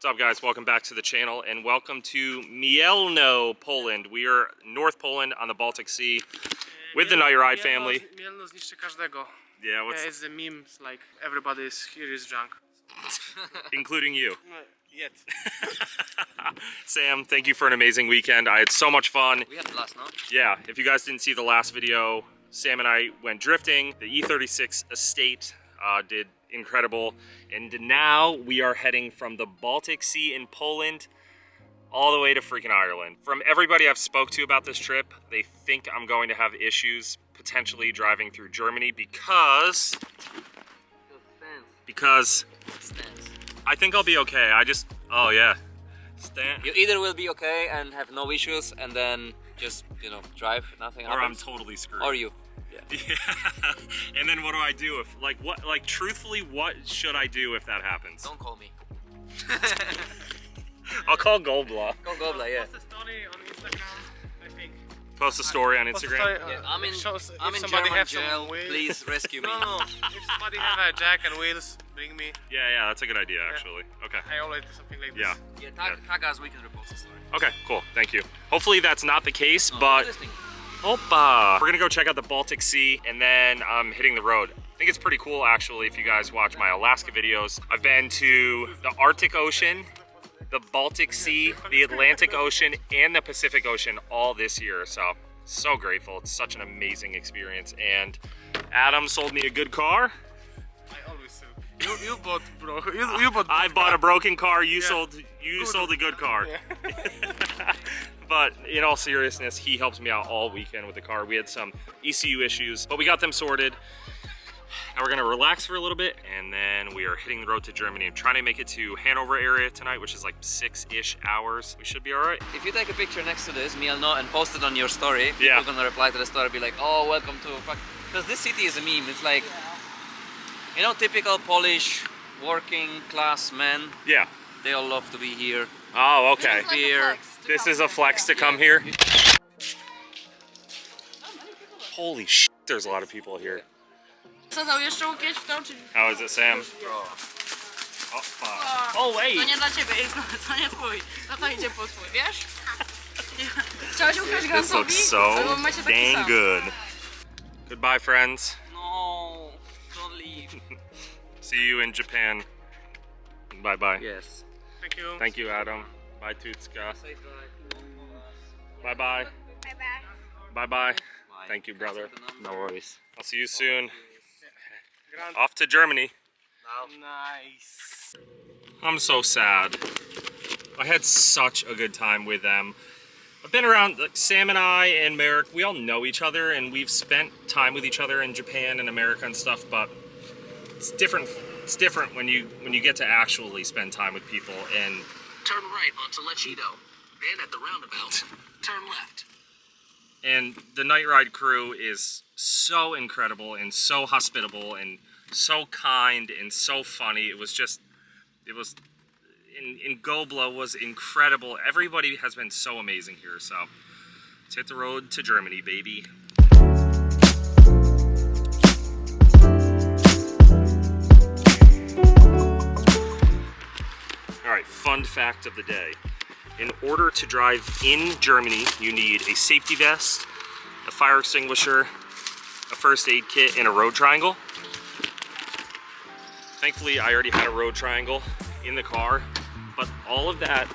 What's up, guys? Welcome back to the channel and welcome to Mielno, Poland. We are North Poland on the Baltic Sea with the Night Ride family. Mielno zniszczy każdego. Yeah, what's... it's the meme, like everybody is here is drunk. Including you. Yet. Sam, thank you for an amazing weekend. I had so much fun. We had a blast, no? Yeah, if you guys didn't see the last video, Sam and I went drifting. The E36 estate did incredible. And now we are heading from the Baltic Sea in Poland all the way to freaking Ireland. From everybody I've spoke to about this trip, they think I'm going to have issues potentially driving through Germany because I think I'll be okay. Oh yeah. You either will be okay and have no issues and then just, you know, drive, nothing happens. Or I'm totally screwed. Or you. Yeah. And then what do I do if, truthfully, what should I do if that happens? Don't call me. I'll call Goldbla. Call Goldbla, yeah. Post a story on Instagram, I think. Post a story on Instagram? Yeah, I'm in somebody German jail, please rescue me. No. If somebody have a jack and wheels, bring me. Yeah, that's a good idea, actually. Okay. I always do something like this. Yeah. Tag us, we can repost the story. Okay, cool, thank you. Hopefully that's not the case, but... Opa! We're gonna go check out the Baltic Sea, and then I'm hitting the road. I think it's pretty cool, actually, if you guys watch my Alaska videos. I've been to the Arctic Ocean, the Baltic Sea, the Atlantic Ocean, and the Pacific Ocean all this year, so grateful. It's such an amazing experience, and Adam sold me a good car. I always sell. You bought, bro. You bought. I bought a broken car. You sold a good car. Yeah. But in all seriousness, he helped me out all weekend with the car. We had some ECU issues, but we got them sorted. Now we're gonna relax for a little bit, and then we are hitting the road to Germany. I'm trying to make it to Hanover area tonight, which is like 6-ish hours. We should be all right. If you take a picture next to this, Mielno, and post it on your story, yeah, people are gonna reply to the story, be like, oh, welcome to fuck. Because this city is a meme. It's like, you know, typical Polish working class men. Yeah. They all love to be here. Oh, okay. Beer. This is a flex to come here. Holy shit, there's a lot of people here. How is it, Sam? Oh, fuck. Oh, wait. To nie dla ciebie, to nie twój. No to idzie po twój, wiesz? Chciałeś ukraść This Gansowi? looks so Albo macie taki dang sam. good. Goodbye, friends. No, don't leave. See you in Japan. Bye-bye. Yes. Thank you. Thank you, Adam. Bye, Tutska. Bye-bye. Bye-bye. Bye-bye. Thank you, brother. No worries. I'll see you soon. Off to Germany. Nice. I'm so sad. I had such a good time with them. I've been around, like, Sam and I and Merrick, we all know each other, and we've spent time with each other in Japan and America and stuff, but it's different. It's different when you get to actually spend time with people. And turn right onto Lechido. Then at the roundabout, turn left. And the Night Ride crew is so incredible and so hospitable and so kind and so funny. In Gobla was incredible. Everybody has been so amazing here. So let's hit the road to Germany, baby. All right, fun fact of the day. In order to drive in Germany, you need a safety vest, a fire extinguisher, a first aid kit, and a road triangle. Thankfully, I already had a road triangle in the car, but all of that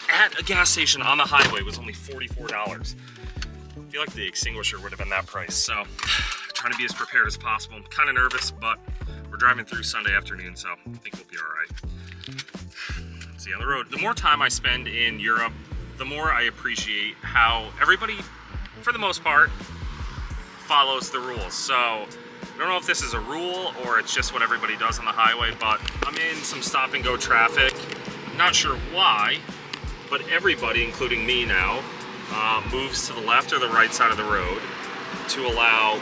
at a gas station on the highway was only $44. I feel like the extinguisher would have been that price, so trying to be as prepared as possible. I'm kind of nervous, but we're driving through Sunday afternoon, so I think we'll be all right. See on the road. The more time I spend in Europe, the more I appreciate how everybody, for the most part, follows the rules. So I don't know if this is a rule or it's just what everybody does on the highway, but I'm in some stop and go traffic. Not sure why, but everybody, including me now, moves to the left or the right side of the road to allow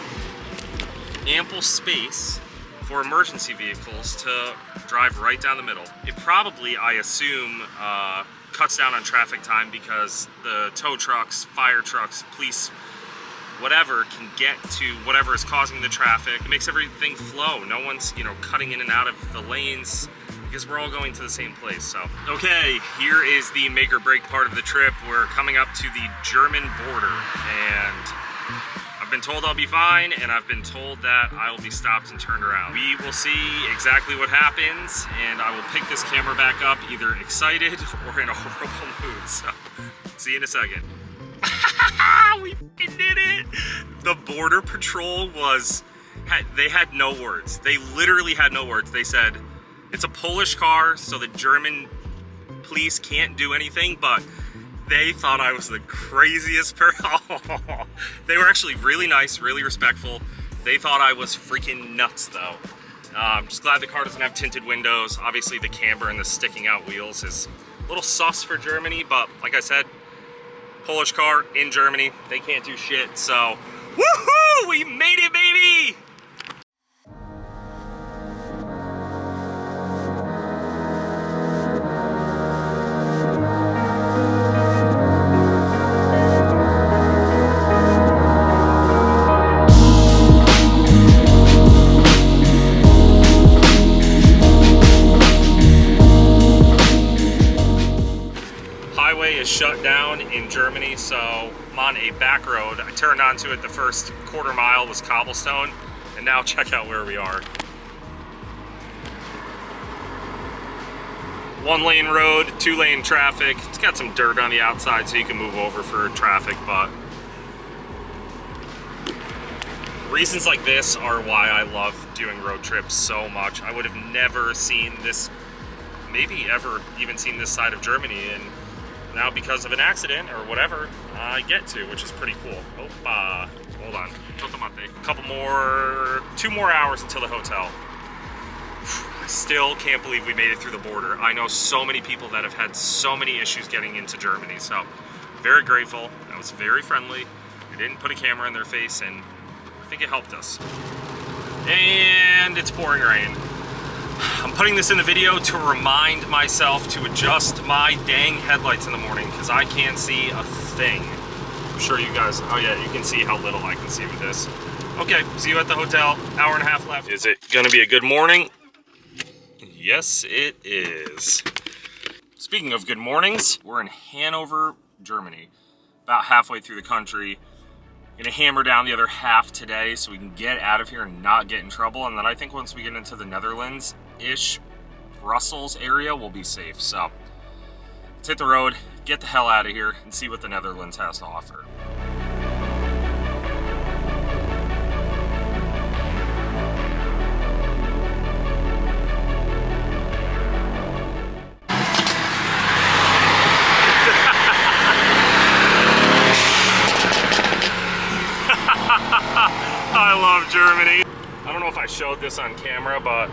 ample space for emergency vehicles to drive right down the middle. It probably, I assume, cuts down on traffic time because the tow trucks, fire trucks, police, whatever can get to whatever is causing the traffic. It makes everything flow. No one's, cutting in and out of the lanes. because we're all going to the same place. So, okay, here is the make or break part of the trip. We're coming up to the German border, and I've been told I'll be fine, and I've been told that I will be stopped and turned around. We will see exactly what happens, and I will pick this camera back up either excited or in a horrible mood. So, see you in a second. We fucking did it! The border patrol they had no words. They literally had no words. They said, it's a Polish car, so the German police can't do anything, but they thought I was the craziest person. They were actually really nice, really respectful. They thought I was freaking nuts, though. I'm just glad the car doesn't have tinted windows. Obviously, the camber and the sticking out wheels is a little sus for Germany, but like I said, Polish car in Germany, they can't do shit, so woohoo! We made it, baby! Shut down in Germany, so I'm on a back road. I turned onto it, the first quarter mile was cobblestone, and now check out where we are. 1-lane road, 2-lane traffic. It's got some dirt on the outside so you can move over for traffic, but reasons like this are why I love doing road trips so much. I would have never seen this, maybe ever even seen this side of Germany, and now because of an accident or whatever, I get to, which is pretty cool. Opa, hold on. Two more hours until the hotel. I still can't believe we made it through the border. I know so many people that have had so many issues getting into Germany, so very grateful. That was very friendly. We didn't put a camera in their face, and I think it helped us. And it's pouring rain. I'm putting this in the video to remind myself to adjust my dang headlights in the morning because I can't see a thing. I'm sure you guys, oh yeah, you can see how little I can see with this. Okay, see you at the hotel, hour and a half left. Is it gonna be a good morning? Yes, it is. Speaking of good mornings, we're in Hanover, Germany, about halfway through the country. Gonna hammer down the other half today so we can get out of here and not get in trouble. And then I think once we get into the Netherlands-ish, Brussels area, we'll be safe. So let's hit the road, get the hell out of here, and see what the Netherlands has to offer. I love Germany. I don't know if I showed this on camera, but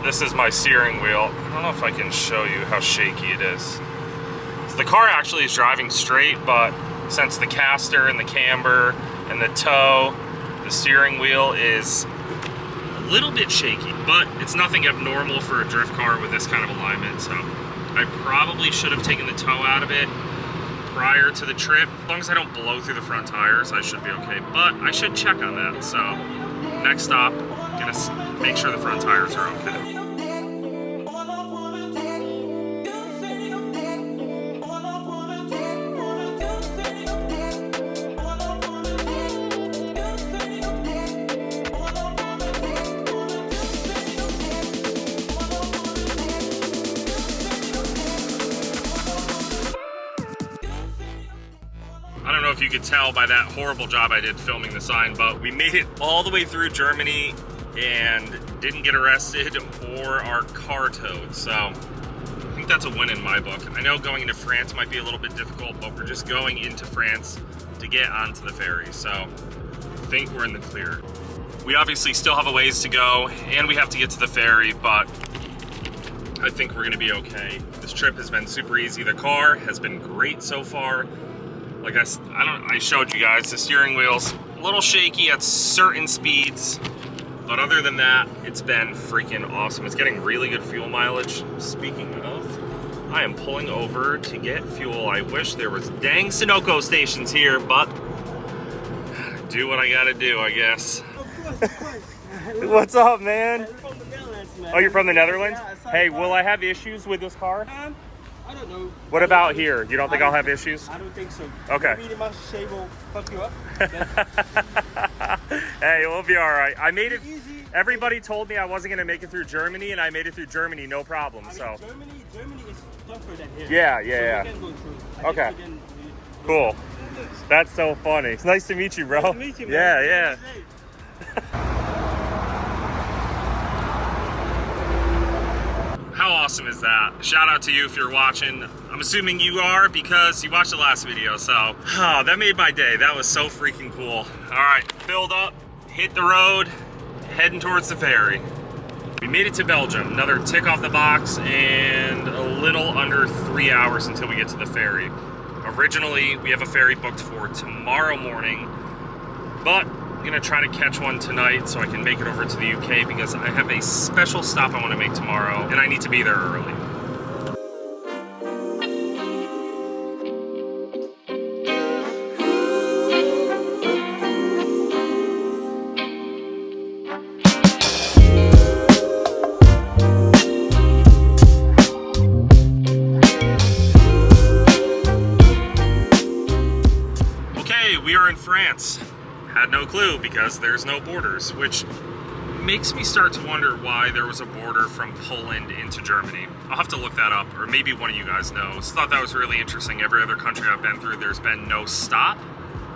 this is my steering wheel. I don't know if I can show you how shaky it is. So the car actually is driving straight, but since the caster and the camber and the toe, the steering wheel is a little bit shaky, but it's nothing abnormal for a drift car with this kind of alignment. So I probably should have taken the toe out of it prior to the trip. As long as I don't blow through the front tires, I should be okay, but I should check on that. So next stop, gonna make sure the front tires are okay. I don't know if you could tell by that horrible job I did filming the sign, but we made it all the way through Germany and didn't get arrested or our car towed. So I think that's a win in my book. I know going into France might be a little bit difficult, but we're just going into France to get onto the ferry. So I think we're in the clear. We obviously still have a ways to go and we have to get to the ferry, but I think we're gonna be okay. This trip has been super easy. The car has been great so far. Like I showed you guys, the steering wheel's a little shaky at certain speeds, but other than that, it's been freaking awesome. It's getting really good fuel mileage. Speaking of, I am pulling over to get fuel. I wish there was dang Sunoco stations here, but do what I gotta do, I guess. Of course. What's up, man? I'm from the Netherlands, man. Oh, you're from the Netherlands? Yeah, I Hey, will I have issues with this car? I don't know. What about here? You don't think I'll have issues? I don't think so. Okay. Maybe the master shade will fuck you up. Hey, we'll be all right. I made it. Easy. Everybody told me I wasn't gonna make it through Germany, and I made it through Germany, no problem. I mean, So Germany is tougher than here. yeah, So yeah, we can go through. I Okay. think we can- cool. That's so funny. It's nice to meet you, bro. Nice to meet you, man. Yeah, yeah. Hey. How awesome is that? Shout out to you if you're watching. I'm assuming you are because you watched the last video, so that made my day. That was so freaking cool. All right, filled up, hit the road, heading towards the ferry. We made it to Belgium, another tick off the box, and a little under 3 hours until we get to the ferry. Originally, we have a ferry booked for tomorrow morning, but I'm gonna try to catch one tonight so I can make it over to the UK because I have a special stop I want to make tomorrow and I need to be there early. Okay, we are in France. Had no clue because there's no borders, which makes me start to wonder why there was a border from Poland into Germany. I'll have to look that up, or maybe one of you guys knows. Thought that was really interesting. Every other country I've been through, there's been no stop.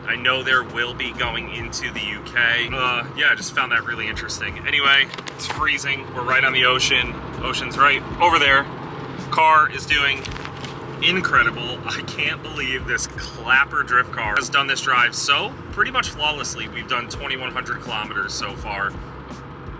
I know there will be going into the UK. Yeah, I just found that really interesting. Anyway, it's freezing. We're right on the ocean. Ocean's right over there. Car is doing incredible. I can't believe this clapper drift car has done this drive so pretty much flawlessly. We've done 2,100 kilometers so far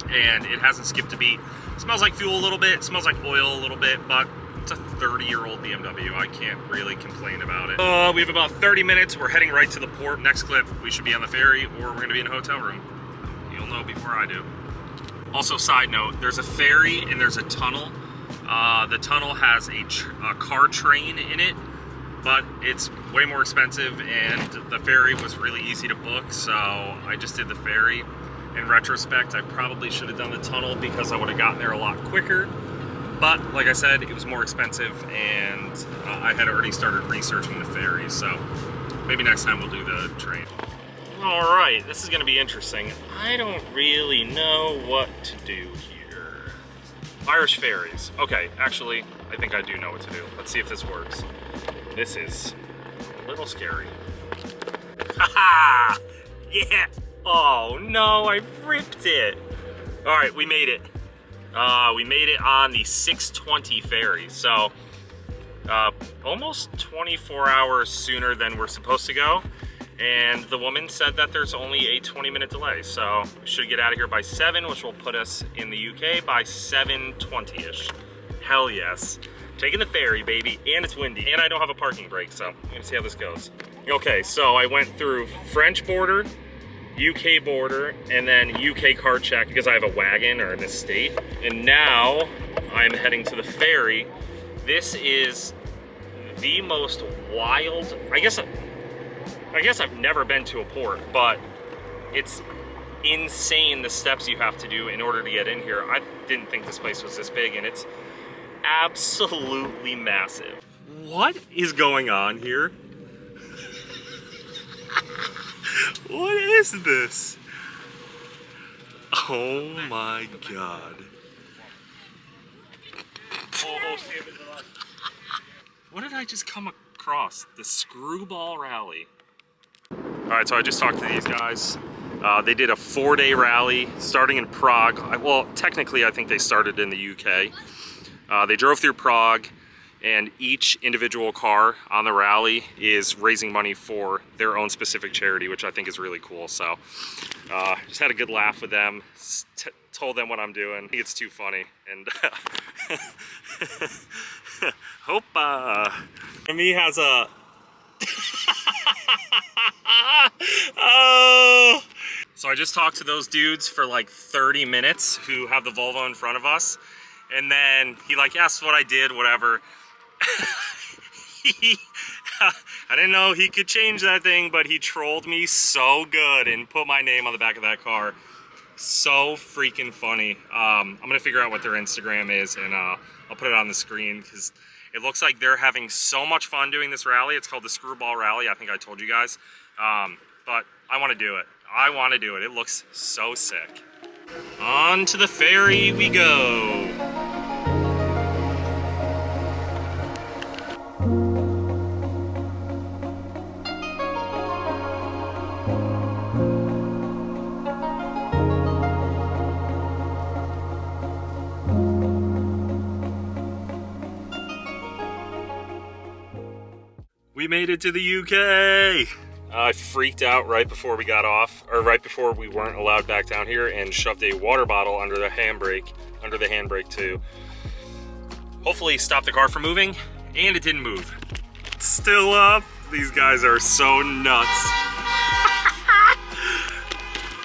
and it hasn't skipped a beat. It smells like fuel a little bit, it smells like oil a little bit, but it's a 30-year-old BMW. I can't really complain about it. We have about 30 minutes. We're heading right to the port. Next clip, we should be on the ferry or we're gonna be in a hotel room. You'll know before I do. Also, side note, there's a ferry and there's a tunnel. The tunnel has a car train in it, but it's way more expensive and the ferry was really easy to book, so I just did the ferry. In retrospect, I probably should have done the tunnel because I would have gotten there a lot quicker, but like I said, it was more expensive and I had already started researching the ferry, so maybe next time we'll do the train. All right, this is gonna be interesting. I don't really know what to do here. Irish ferries. Okay, actually, I think I do know what to do. Let's see if this works. This is a little scary. Haha! Yeah! Oh no, I ripped it! Alright, we made it. We made it on the 6:20 ferry, so almost 24 hours sooner than we're supposed to go. And the woman said that there's only a 20-minute delay, so we should get out of here by 7, which will put us in the UK by 7:20-ish. Hell yes. Taking the ferry, baby, and it's windy, and I don't have a parking brake, so I'm gonna see how this goes. Okay, so I went through French border, UK border, and then UK car check because I have a wagon or an estate. And now I'm heading to the ferry. This is the most wild, I guess I've never been to a port, but it's insane the steps you have to do in order to get in here. I didn't think this place was this big, and it's absolutely massive. What is going on here? What is this? Oh my God. What did I just come across? The Screwball Rally. All right, so I just talked to these guys. They did a 4-day rally starting in Prague. Well, technically, I think they started in the UK. They drove through Prague, and each individual car on the rally is raising money for their own specific charity, which I think is really cool. So just had a good laugh with them, told them what I'm doing. I think it's too funny. And hope me has a oh. So I just talked to those dudes for like 30 minutes who have the Volvo in front of us, and then he like asked what I did, whatever. I didn't know he could change that thing, but he trolled me so good and put my name on the back of that car. So freaking funny. I'm gonna figure out what their Instagram is, and I'll put it on the screen because it looks like they're having so much fun doing this rally. It's called the Screwball Rally. I think I told you guys, but I want to do it. I want to do it. It looks so sick. On to the ferry we go. We made it to the UK. I freaked out right before we got off, or right before we weren't allowed back down here, and shoved a water bottle under the handbrake to hopefully stop the car from moving, and it didn't move. It's still up. These guys are so nuts.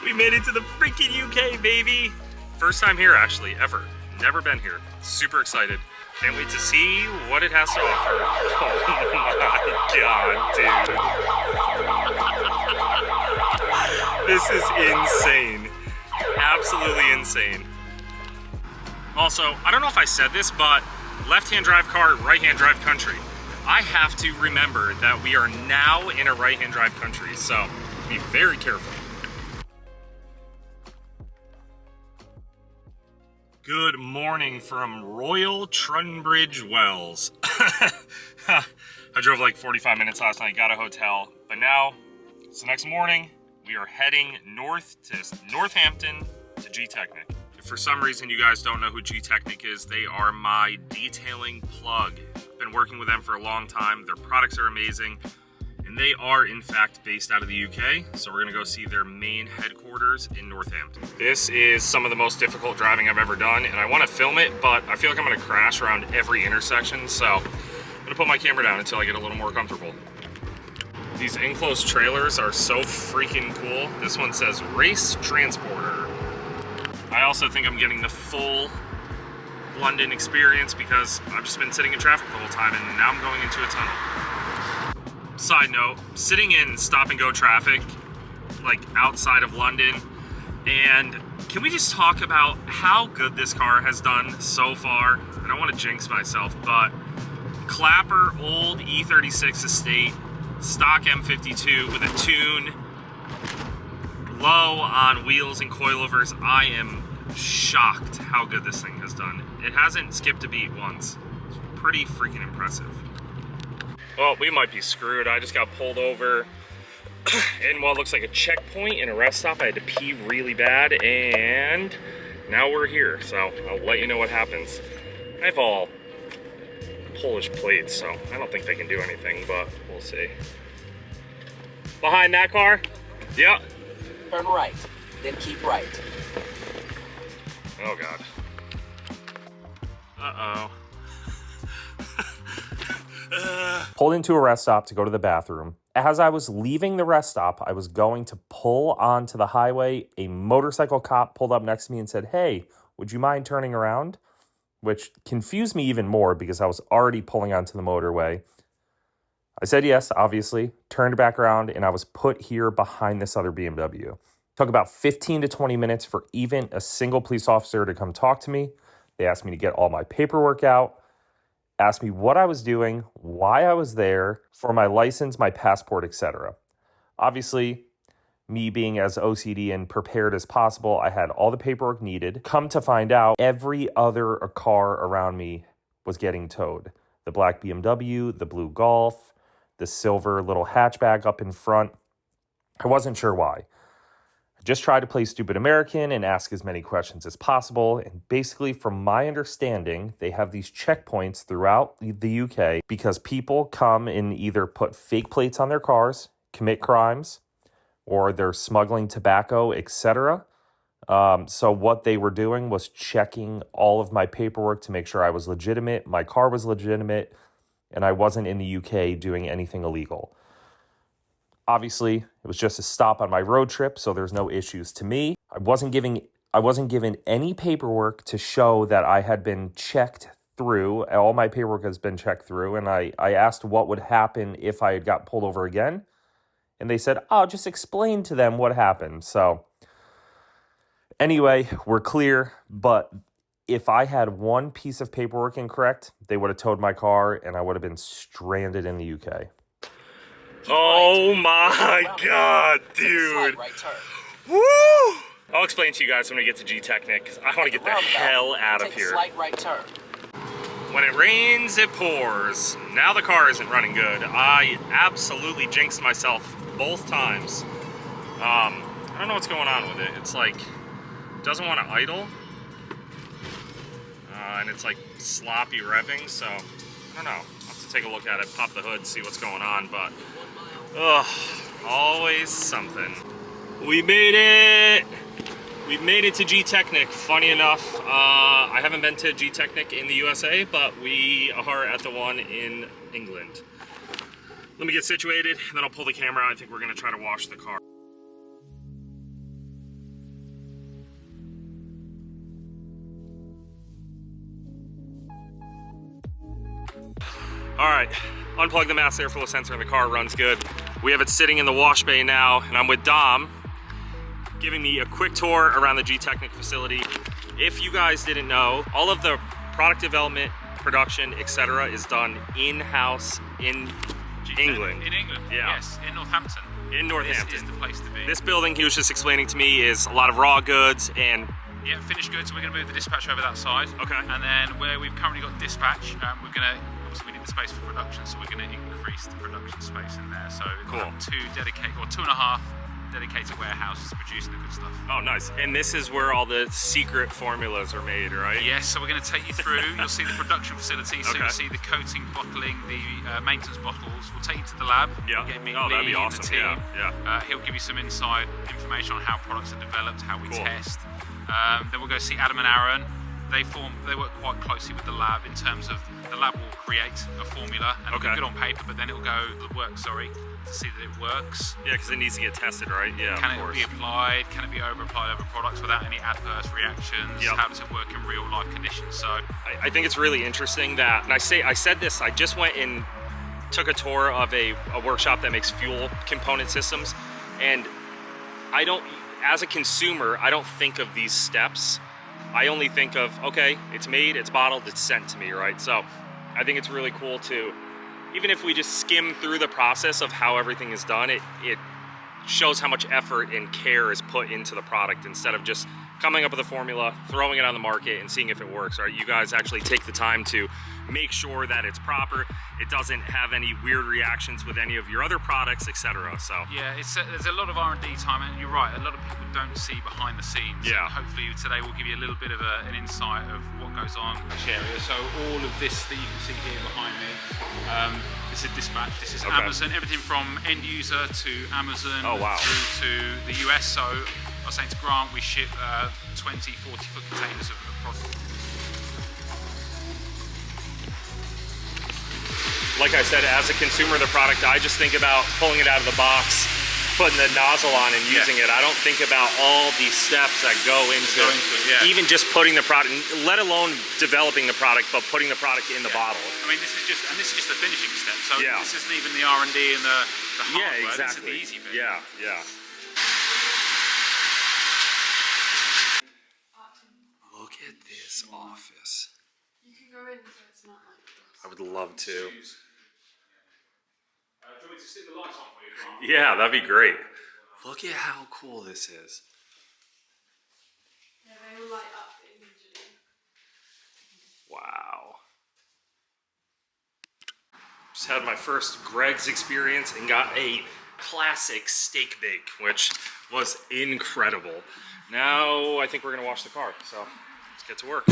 We made it to the freaking UK, baby. First time here, actually, ever. Never been here. Super excited. Can't wait to see what it has to offer. Oh my god, dude. This is insane. Absolutely insane. Also, I don't know if I said this, but left-hand drive car, right-hand drive country. I have to remember that we are now in a right-hand drive country, so be very careful. Good morning from Royal Trunbridge Wells. I drove like 45 minutes last night, got a hotel, but now it's the next morning. We are heading north to Northampton to Gtechnic. If for some reason you guys don't know who Gtechnic is, they are my detailing plug. Been working with them for a long time. Their products are amazing. And they are, in fact, based out of the UK, so we're gonna go see their main headquarters in Northampton. This is some of the most difficult driving I've ever done, and I wanna film it, but I feel like I'm gonna crash around every intersection, so I'm gonna put my camera down until I get a little more comfortable. These enclosed trailers are so freaking cool. This one says Race Transporter. I also think I'm getting the full London experience because I've just been sitting in traffic the whole time, and now I'm going into a tunnel. Side note, sitting in stop and go traffic, like outside of London, and can we just talk about how good this car has done so far? I don't want to jinx myself, but Clapper old E36 estate, stock M52 with a tune, low on wheels and coilovers. I am shocked how good this thing has done. It hasn't skipped a beat once. It's pretty freaking impressive. Well, we might be screwed. I just got pulled over in what looks like a checkpoint in a rest stop. I had to pee really bad, and now we're here, so I'll let you know what happens. I have all Polish plates, so I don't think they can do anything, but we'll see. Behind that car? Yep. Turn right, then keep right. Oh, God. Uh-oh. Pulled into a rest stop to go to the bathroom. As I was leaving the rest stop, I was going to pull onto the highway. A motorcycle cop pulled up next to me and said, "Hey, would you mind turning around?" Which confused me even more because I was already pulling onto the motorway. I said yes, obviously, turned back around, and I was put here behind this other BMW. Took about 15 to 20 minutes for even a single police officer to come talk to me. They asked me to get all my paperwork out, asked me what I was doing, why I was there, for my license, my passport, etc. Obviously, me being as OCD and prepared as possible, I had all the paperwork needed. Come to find out, every other car around me was getting towed. The black BMW, the blue Golf, the silver little hatchback up in front. I wasn't sure why. I just tried to play stupid American and ask as many questions as possible. And basically, from my understanding, they have these checkpoints throughout the UK because people come and either put fake plates on their cars, commit crimes, or they're smuggling tobacco, etc. So what they were doing was checking all of my paperwork to make sure I was legitimate, my car was legitimate, and I wasn't in the UK doing anything illegal. Obviously, it was just a stop on my road trip, so there's no issues to me. I wasn't given any paperwork to show that I had been checked through. All my paperwork has been checked through, and I asked what would happen if I had got pulled over again. And they said, "Oh, just explain to them what happened." So Anyway, we're clear, but if I had one piece of paperwork incorrect, they would have towed my car and I would have been stranded in the UK. Oh my god, dude. Right turn. Woo! I'll explain to you guys when we get to Gtechnic, because I want to get the hell out of Take a here. slight right turn. When it rains, it pours. Now the car isn't running good. I absolutely jinxed myself both times. I don't know what's going on with it. It's like, doesn't want to idle. And it's like sloppy revving, so I don't know. I'll have to take a look at it, pop the hood, see what's going on, but ugh, always something. We made it! We made it to Gtechnic. Funny enough, I haven't been to Gtechnic in the USA, but we are at the one in England. Let me get situated, and then I'll pull the camera. I think we're gonna try to wash the car. All right, unplug the mass airflow sensor in the car, runs good. We have it sitting in the wash bay now, and I'm with Dom, giving me a quick tour around the Gtechnic facility. If you guys didn't know, all of the product development, production, etc. is done in-house in England. In England, Yeah. yes, in Northampton. In Northampton. This is the place to be. This building, he was just explaining to me, is a lot of raw goods and... Yeah, finished goods, we're going to move the dispatch over that side. Okay. And then where we've currently got dispatch, we're going to, obviously we need the space for production, so we're going to increase the production space in there. So we'll have 2.5 dedicated warehouses producing the good stuff. Oh, nice. And this is where all the secret formulas are made, right? Yes, so we're going to take you through. You'll see the production facility, so Okay. you'll see the coating, bottling, the maintenance bottles. We'll take you to the lab. Yeah. Get me, Oh, that'd be Lee and awesome. the team. Yeah. He'll give you some inside information on how products are developed, how we Cool. test. Then we'll go see Adam and Aaron. They work quite closely with the lab in terms of the lab will create a formula and it'll Okay. be good on paper, but then it'll work, to see that it works. Yeah, because it needs to get tested, right? Yeah, Can of it course. be applied? Can it be over-applied over products without any adverse reactions? Yep. How does it work in real-life conditions? So I think it's really interesting that, and I said this, I just went and took a tour of a workshop that makes fuel component systems, and as a consumer, I don't think of these steps. I only think of, okay, it's made, it's bottled, it's sent to me, right? So I think it's really cool to, even if we just skim through the process of how everything is done, it shows how much effort and care is put into the product instead of just coming up with a formula, throwing it on the market and seeing if it works, right? You guys actually take the time to make sure that it's proper, it doesn't have any weird reactions with any of your other products, etc. So yeah, there's a lot of R&D time, and you're right, a lot of people don't see behind the scenes. Yeah. And hopefully today we'll give you a little bit of an insight of what goes on in this area. So all of this that you can see here behind me, this is dispatch, this is Okay. Amazon, everything from end user to Amazon Oh, wow. through to the US. So I was saying to Grant, we ship 20, 40 foot containers of product. like I said, as a consumer of the product, I just think about pulling it out of the box, putting the nozzle on and using it. I don't think about all these steps that go into even just putting the product, let alone developing the product, but putting the product in the bottle. I mean, this is just the finishing step. So Yeah. this isn't even the R&D and the hardware. Yeah, exactly. This is the easy bit. Yeah, yeah. Look at this office. You can go in so it's not like this. I would love to. Do you want me to stick the lights on for you, Grant? Yeah, that'd be great. Look at how cool this is. Yeah, they all light up individually. Wow. Just had my first Greg's experience and got a classic steak bake, which was incredible. Now I think we're gonna wash the car, so let's get to work.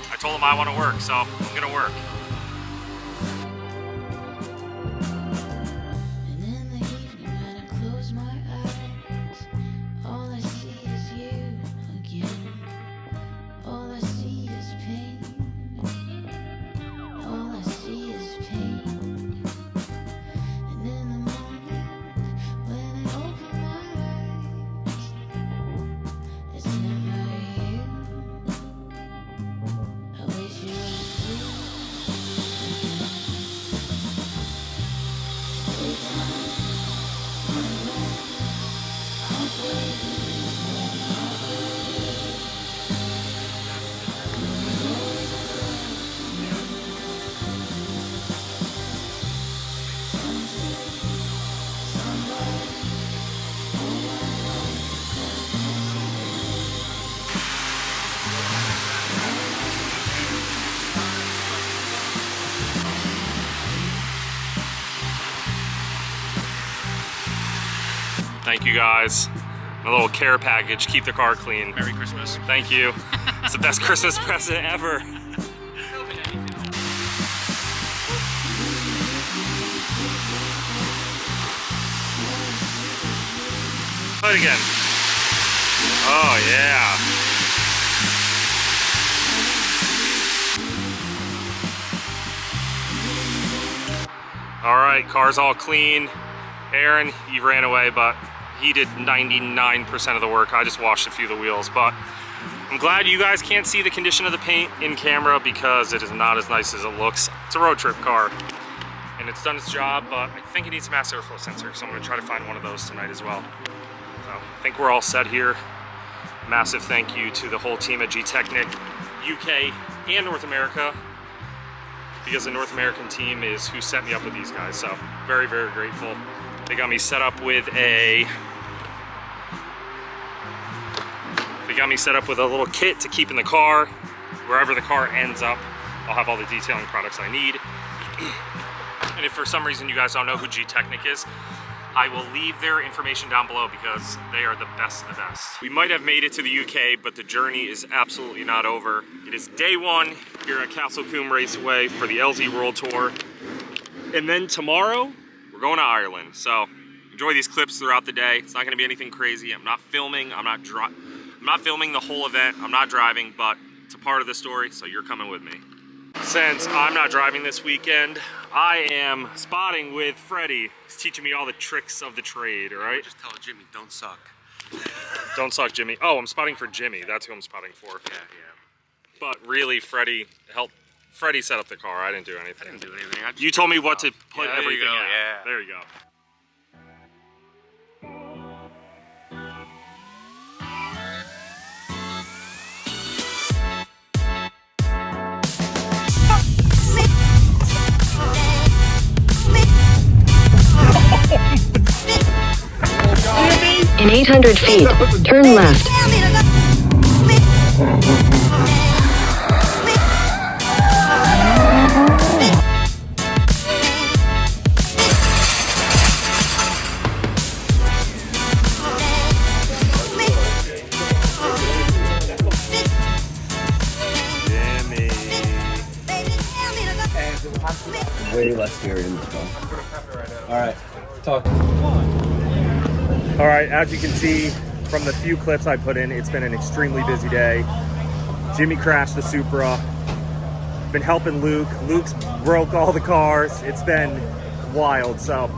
I told him I want to work, so I'm gonna work. And in the evening when I close my eyes, all I see is you again. All I see is pain. All I see Thank you guys. A little care package, keep the car clean. Merry Christmas. Thank you. It's the best Christmas present ever. Play it again. Oh yeah. All right, car's all clean. Aaron, he ran away, but he did 99% of the work. I just washed a few of the wheels, but I'm glad you guys can't see the condition of the paint in camera because it is not as nice as it looks. It's a road trip car, and it's done its job, but I think it needs a mass airflow sensor, so I'm gonna try to find one of those tonight as well. So I think we're all set here. Massive thank you to the whole team at Gtechnic, UK and North America, because the North American team is who set me up with these guys, so very, very grateful. They got me set up with a little kit to keep in the car. Wherever the car ends up, I'll have all the detailing products I need. And if for some reason you guys don't know who Gtechnic is, I will leave their information down below because they are the best of the best. We might have made it to the UK, but the journey is absolutely not over. It is day one here at Castle Combe Raceway for the LZ World Tour. And then tomorrow, we're going to Ireland. So enjoy these clips throughout the day. It's not gonna be anything crazy. I'm not filming, I'm not filming the whole event. I'm not driving, but it's a part of the story, so you're coming with me. Since I'm not driving this weekend, I am spotting with Freddie. He's teaching me all the tricks of the trade, all right? Just tell Jimmy, don't suck. Don't suck, Jimmy. Oh, I'm spotting for Jimmy. That's who I'm spotting for. Yeah. But really, Freddie set up the car. I didn't do anything. I didn't do anything. I just You told me what to put there you everything go, at. yeah. There you go. In 800 feet, turn left. Way less scary in this one. Alright, talk. Alright, as you can see from the few clips I put in, it's been an extremely busy day. Jimmy crashed the Supra. Been helping Luke. Luke's broke all the cars. It's been wild, so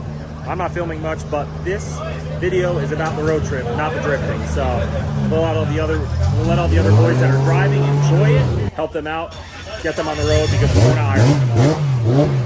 I'm not filming much, but this video is about the road trip, not the drifting. So we'll let all the other boys that are driving enjoy it, help them out, get them on the road because we're going to Ireland tomorrow.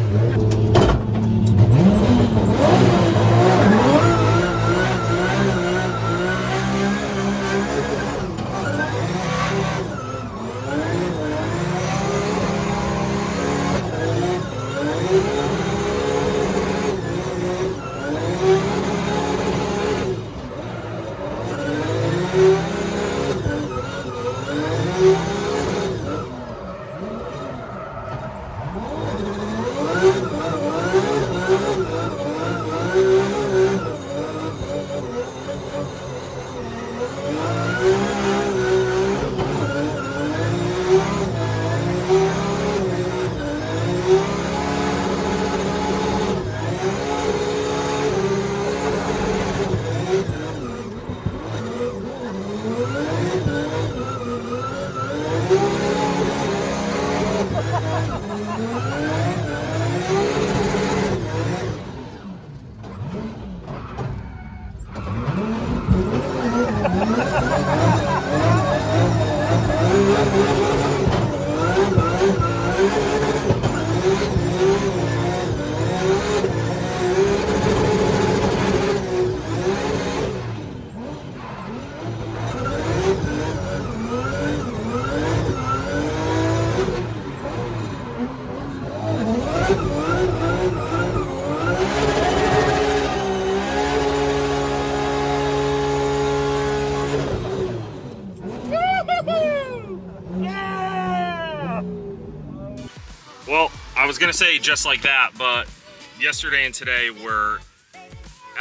was gonna say just like that, but yesterday and today were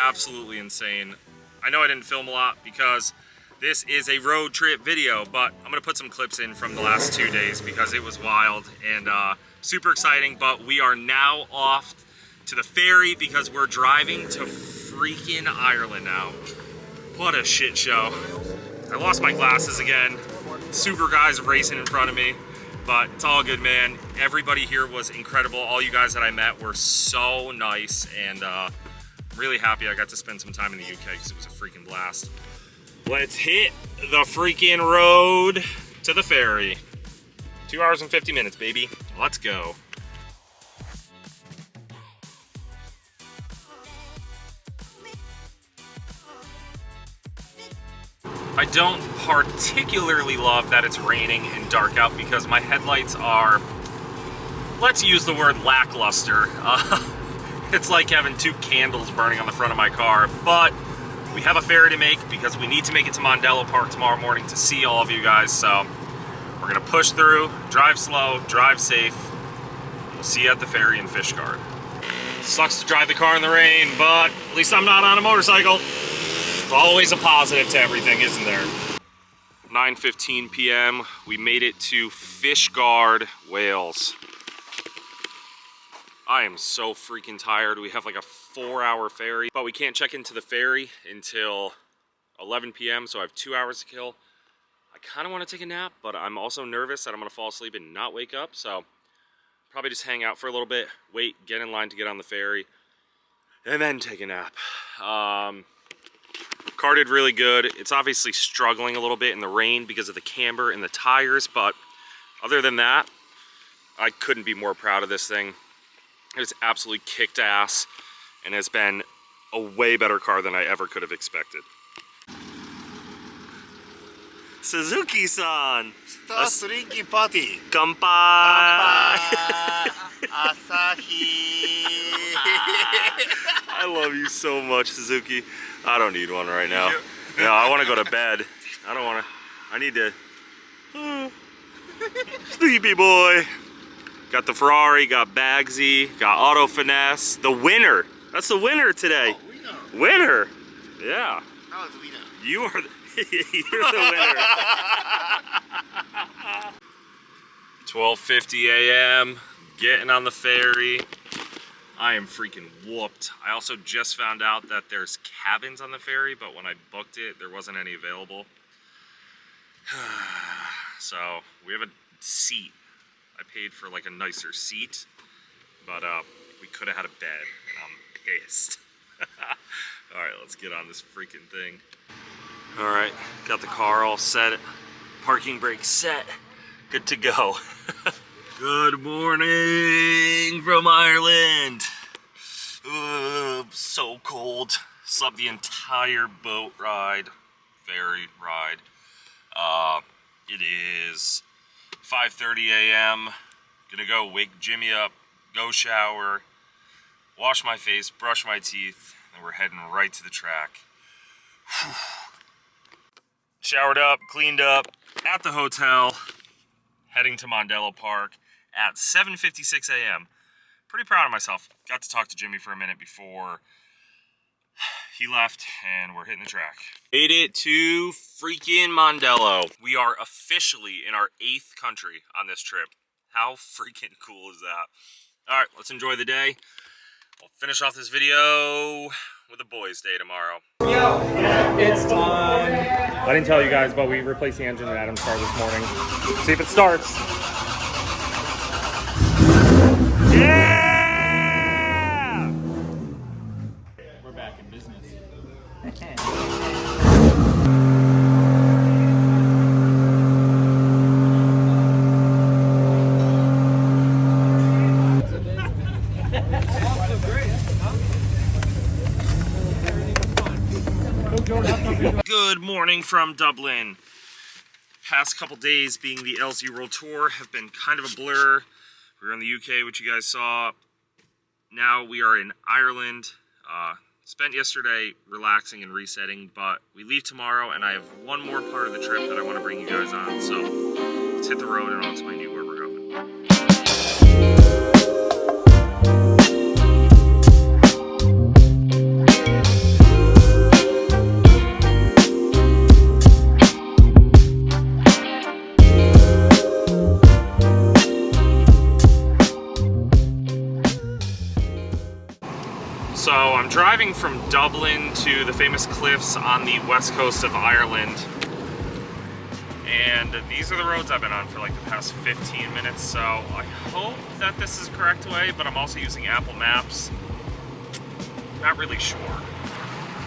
absolutely insane. I know I didn't film a lot because this is a road trip video, but I'm gonna put some clips in from the last 2 days because it was wild and super exciting. But we are now off to the ferry because we're driving to freaking Ireland now. What a shit show. I lost my glasses again. Super guys racing in front of me, but it's all good, man. Everybody here was incredible. All you guys that I met were so nice, and I'm really happy I got to spend some time in the UK because it was a freaking blast. Let's hit the freaking road to the ferry. 2 hours and 50 minutes, baby. Let's go. I don't particularly love that it's raining and dark out because my headlights are, let's use the word lackluster. It's like having 2 candles burning on the front of my car, but we have a ferry to make because we need to make it to Mondello Park tomorrow morning to see all of you guys. So we're gonna push through, drive slow, drive safe. We'll see you at the ferry in Fishguard. Sucks to drive the car in the rain, but at least I'm not on a motorcycle. There's always a positive to everything, isn't there? 9:15 p.m. We made it to Fishguard, Wales. I am so freaking tired. We have like a 4-hour ferry, but we can't check into the ferry until 11 p.m. So I have 2 hours to kill. I kind of want to take a nap, but I'm also nervous that I'm gonna fall asleep and not wake up. So probably just hang out for a little bit, wait, get in line to get on the ferry, and then take a nap. Car did really good. It's obviously struggling a little bit in the rain because of the camber and the tires, but other than that, I couldn't be more proud of this thing. It's absolutely kicked ass and has been a way better car than I ever could have expected. Suzuki-san! Start drinking party. Kanpai! Asahi. I love you so much, Suzuki. I don't need one right now. No, I want to go to bed. I don't want to. I need to. Sleepy boy. Got the Ferrari, got Bagsy, got Auto Finesse. The winner. That's the winner today. Oh, winner. Yeah. That was the winner. You are. You're the winner. 12:50 a.m. Getting on the ferry. I am freaking whooped. I also just found out that there's cabins on the ferry, but when I booked it, there wasn't any available. So we have a seat. I paid for like a nicer seat, but we could have had a bed, and I'm pissed. All right, let's get on this freaking thing. All right, got the car all set. Parking brake set. Good to go. Good morning from Ireland. So cold. Slept the entire boat ride, ferry ride. It is 5:30 a.m. Gonna go wake Jimmy up, go shower, wash my face, brush my teeth, and we're heading right to the track. Showered up, cleaned up, at the hotel, heading to Mondello Park at 7:56 a.m. Pretty proud of myself. Got to talk to Jimmy for a minute before he left, and we're hitting the track. Made it to freaking Mondello. We are officially in our 8th country on this trip. How freaking cool is that? All right, let's enjoy the day. We'll finish off this video with a boys' day tomorrow. It's time. I didn't tell you guys, but we replaced the engine in Adam's car this morning. See if it starts. Yeah! We're back in business. Good morning from Dublin. Past couple days being the LZ World Tour have been kind of a blur. We were in the UK, which you guys saw. Now we are in Ireland. Spent yesterday relaxing and resetting, but we leave tomorrow and I have one more part of the trip that I want to bring you guys on. So let's hit the road and I'll explain to you where we're going. driving from Dublin to the famous cliffs on the west coast of Ireland. And these are the roads I've been on for like the past 15 minutes, so I hope that this is the correct way, but I'm also using Apple Maps. Not really sure.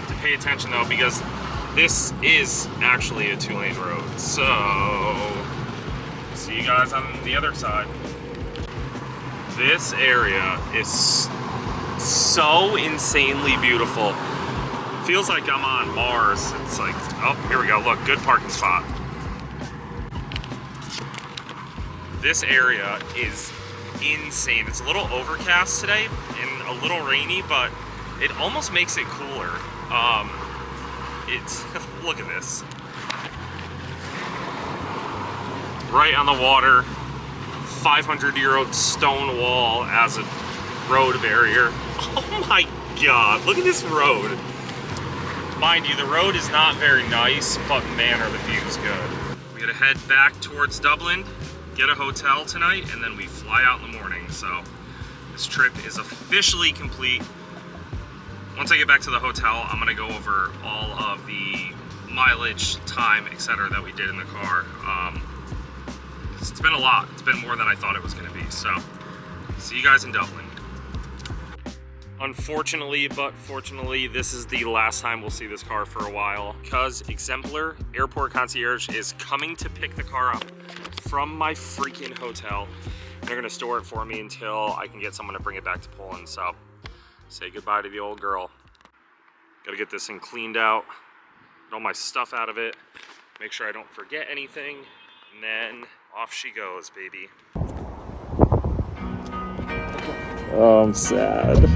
To pay attention though, because this is actually a 2-lane road. So, see you guys on the other side. This area is so insanely beautiful. Feels like I'm on Mars. It's like, oh, here we go, look, good parking spot. This area is insane. It's a little overcast today and a little rainy, but it almost makes it cooler. It's, look at this. Right on the water, 500-year-old stone wall as a road barrier. Oh my God, look at this road. Mind you, the road is not very nice, but man, are the views good. We gotta head back towards Dublin, get a hotel tonight, and then we fly out in the morning. So this trip is officially complete. Once I get back to the hotel, I'm gonna go over all of the mileage, time, etc. that we did in the car. It's been a lot. It's been more than I thought it was gonna be. So see you guys in Dublin. Unfortunately, but fortunately, this is the last time we'll see this car for a while, because Exemplar Airport Concierge is coming to pick the car up from my freaking hotel. They're gonna store it for me until I can get someone to bring it back to Poland. So say goodbye to the old girl. Gotta get this thing cleaned out, get all my stuff out of it, make sure I don't forget anything, and then off she goes, baby. Oh, I'm sad.